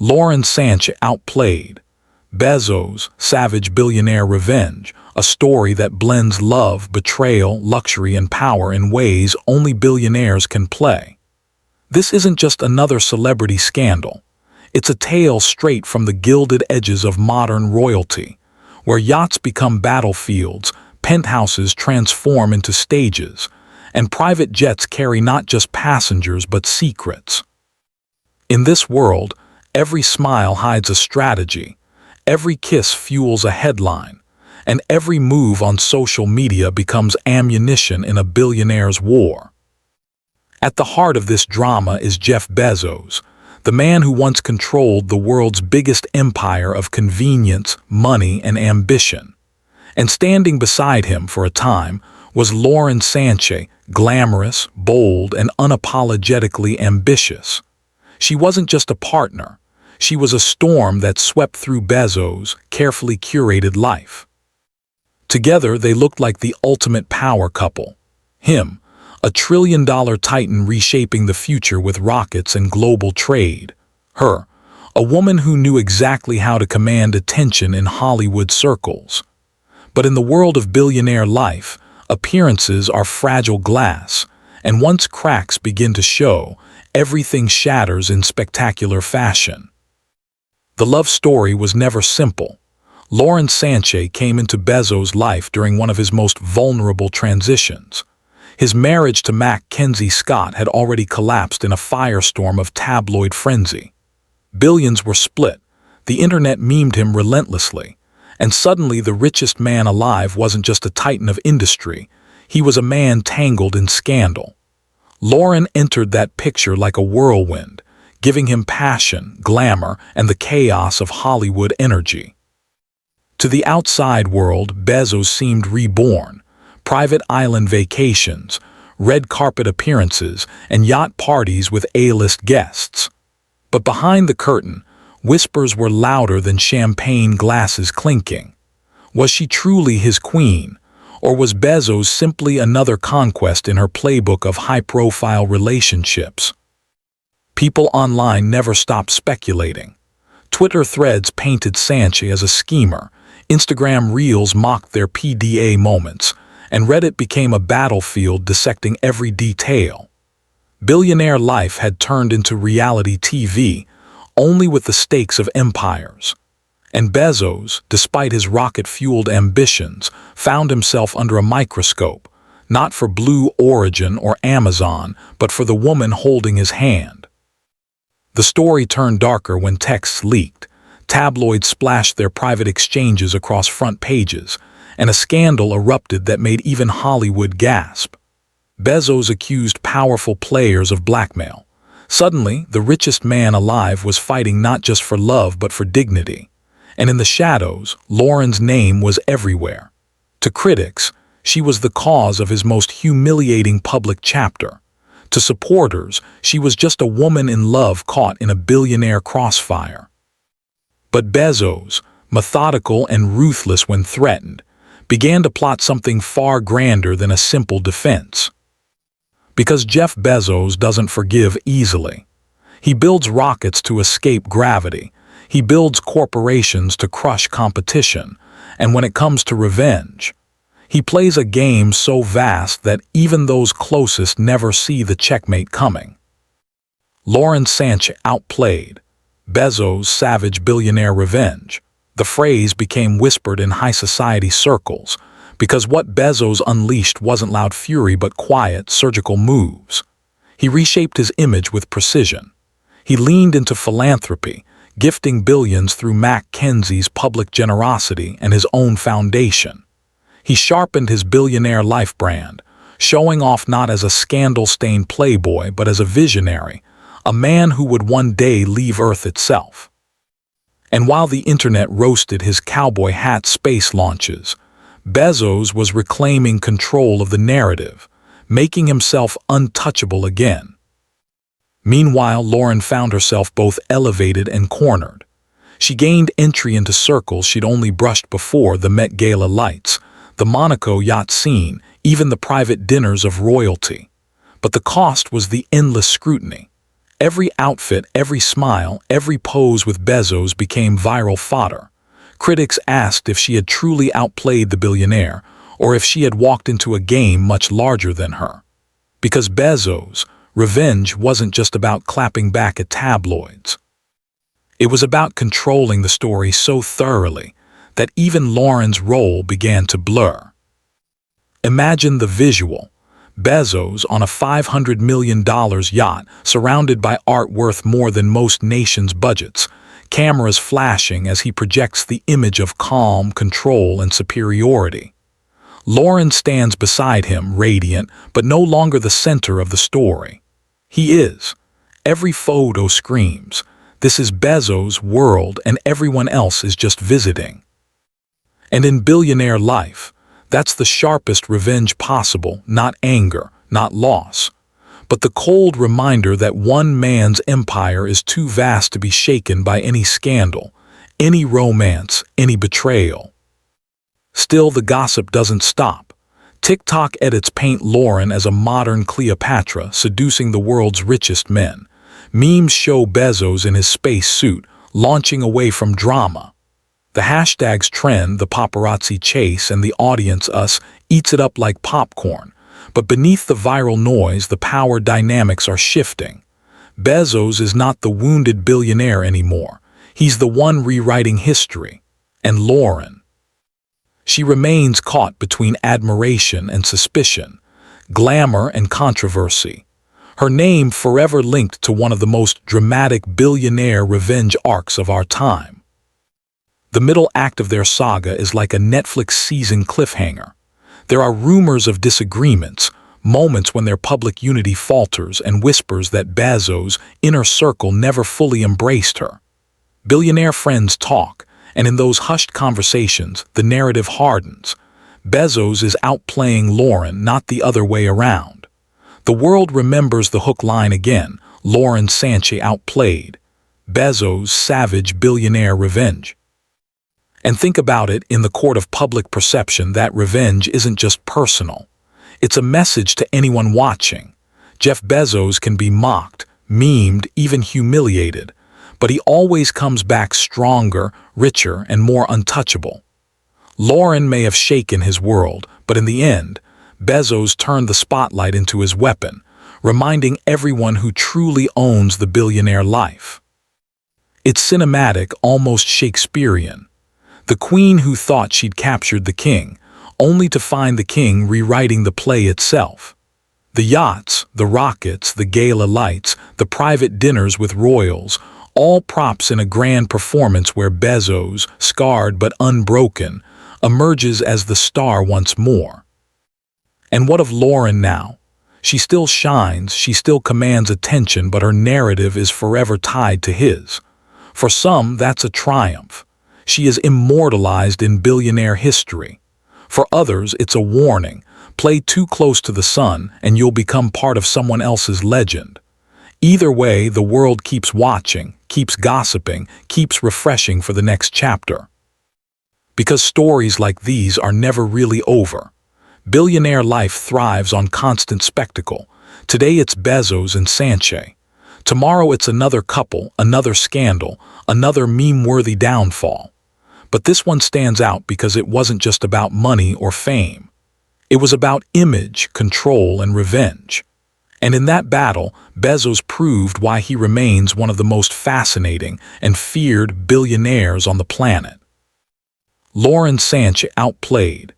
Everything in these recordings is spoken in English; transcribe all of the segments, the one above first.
Lauren Sanchez outplayed. Bezos, Savage Billionaire Revenge, a story that blends love, betrayal, luxury, and power in ways only billionaires can play. This isn't just another celebrity scandal. It's a tale straight from the gilded edges of modern royalty, where yachts become battlefields, penthouses transform into stages, and private jets carry not just passengers but secrets. In this world, every smile hides a strategy, every kiss fuels a headline, and every move on social media becomes ammunition in a billionaire's war. At the heart of this drama is Jeff Bezos, the man who once controlled the world's biggest empire of convenience, money, and ambition. And standing beside him for a time was Lauren Sanchez, glamorous, bold, and unapologetically ambitious. She wasn't just a partner. She was a storm that swept through Bezos' carefully curated life. Together, they looked like the ultimate power couple. Him, a trillion-dollar titan reshaping the future with rockets and global trade. Her, a woman who knew exactly how to command attention in Hollywood circles. But in the world of billionaire life, appearances are fragile glass, and once cracks begin to show, everything shatters in spectacular fashion. The love story was never simple. Lauren Sanchez came into Bezos' life during one of his most vulnerable transitions. His marriage to Mackenzie Scott had already collapsed in a firestorm of tabloid frenzy. Billions were split, the internet memed him relentlessly, and suddenly the richest man alive wasn't just a titan of industry, he was a man tangled in scandal. Lauren entered that picture like a whirlwind, giving him passion, glamour, and the chaos of Hollywood energy. To the outside world, Bezos seemed reborn. Private island vacations, red carpet appearances, and yacht parties with A-list guests. But behind the curtain, whispers were louder than champagne glasses clinking. Was she truly his queen, or was Bezos simply another conquest in her playbook of high-profile relationships? People online never stopped speculating. Twitter threads painted Sanchez as a schemer, Instagram reels mocked their PDA moments, and Reddit became a battlefield dissecting every detail. Billionaire life had turned into reality TV, only with the stakes of empires. And Bezos, despite his rocket-fueled ambitions, found himself under a microscope, not for Blue Origin or Amazon, but for the woman holding his hand. The story turned darker when texts leaked. Tabloids splashed their private exchanges across front pages, and a scandal erupted that made even Hollywood gasp. Bezos accused powerful players of blackmail. Suddenly, the richest man alive was fighting not just for love but for dignity. And in the shadows, Lauren's name was everywhere. To critics, she was the cause of his most humiliating public chapter. To supporters, she was just a woman in love caught in a billionaire crossfire. But Bezos, methodical and ruthless when threatened, began to plot something far grander than a simple defense. Because Jeff Bezos doesn't forgive easily. He builds rockets to escape gravity. He builds corporations to crush competition. And when it comes to revenge, he plays a game so vast that even those closest never see the checkmate coming. Lauren Sanchez outplayed. Bezos' savage billionaire revenge. The phrase became whispered in high society circles, because what Bezos unleashed wasn't loud fury but quiet, surgical moves. He reshaped his image with precision. He leaned into philanthropy, gifting billions through Mackenzie's public generosity and his own foundation. He sharpened his billionaire life brand, showing off not as a scandal-stained playboy but as a visionary, a man who would one day leave Earth itself. And while the internet roasted his cowboy hat space launches, Bezos was reclaiming control of the narrative, making himself untouchable again. Meanwhile, Lauren found herself both elevated and cornered. She gained entry into circles she'd only brushed before: the Met Gala lights, the Monaco yacht scene, even the private dinners of royalty. But the cost was the endless scrutiny. Every outfit, every smile, every pose with Bezos became viral fodder. Critics asked if she had truly outplayed the billionaire, or if she had walked into a game much larger than her. Because Bezos' revenge wasn't just about clapping back at tabloids. It was about controlling the story so thoroughly that even Lauren's role began to blur. Imagine the visual. Bezos on a $500 million yacht surrounded by art worth more than most nations' budgets, cameras flashing as he projects the image of calm, control, and superiority. Lauren stands beside him, radiant, but no longer the center of the story. He is. Every photo screams, this is Bezos' world and everyone else is just visiting. And in billionaire life, that's the sharpest revenge possible, not anger, not loss, but the cold reminder that one man's empire is too vast to be shaken by any scandal, any romance, any betrayal. Still, the gossip doesn't stop. TikTok edits paint Lauren as a modern Cleopatra seducing the world's richest men. Memes show Bezos in his space suit, launching away from drama. The hashtags trend, the paparazzi chase, and the audience us eats it up like popcorn. But beneath the viral noise, the power dynamics are shifting. Bezos is not the wounded billionaire anymore. He's the one rewriting history. And Lauren. She remains caught between admiration and suspicion, glamour and controversy. Her name forever linked to one of the most dramatic billionaire revenge arcs of our time. The middle act of their saga is like a Netflix season cliffhanger. There are rumors of disagreements, moments when their public unity falters and whispers that Bezos' inner circle never fully embraced her. Billionaire friends talk, and in those hushed conversations, the narrative hardens. Bezos is outplaying Lauren, not the other way around. The world remembers the hook line again, Lauren Sanchez outplayed. Bezos' savage billionaire revenge. And think about it, in the court of public perception, that revenge isn't just personal. It's a message to anyone watching. Jeff Bezos can be mocked, memed, even humiliated, but he always comes back stronger, richer, and more untouchable. Lauren may have shaken his world, but in the end, Bezos turned the spotlight into his weapon, reminding everyone who truly owns the billionaire life. It's cinematic, almost Shakespearean. The queen who thought she'd captured the king, only to find the king rewriting the play itself. The yachts, the rockets, the gala lights, the private dinners with royals, all props in a grand performance where Bezos, scarred but unbroken, emerges as the star once more. And what of Lauren now? She still shines, she still commands attention, but her narrative is forever tied to his. For some, that's a triumph. She is immortalized in billionaire history. For others, it's a warning. Play too close to the sun and you'll become part of someone else's legend. Either way, the world keeps watching, keeps gossiping, keeps refreshing for the next chapter. Because stories like these are never really over. Billionaire life thrives on constant spectacle. Today it's Bezos and Sanchez. Tomorrow it's another couple, another scandal, another meme-worthy downfall. But this one stands out because it wasn't just about money or fame. It was about image, control, and revenge. And in that battle, Bezos proved why he remains one of the most fascinating and feared billionaires on the planet. Lauren Sanchez outplayed.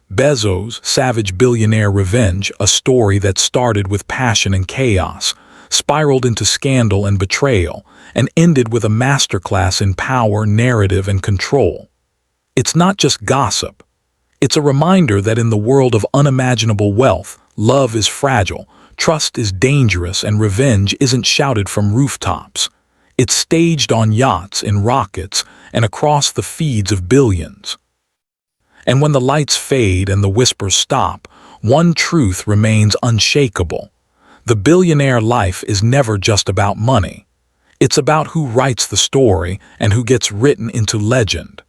Bezos' savage billionaire revenge, a story that started with passion and chaos, spiraled into scandal and betrayal, and ended with a masterclass in power, narrative, and control. It's not just gossip. It's a reminder that in the world of unimaginable wealth, love is fragile, trust is dangerous, and revenge isn't shouted from rooftops. It's staged on yachts, in rockets, and across the feeds of billions. And when the lights fade and the whispers stop, one truth remains unshakable. The billionaire life is never just about money. It's about who writes the story and who gets written into legend.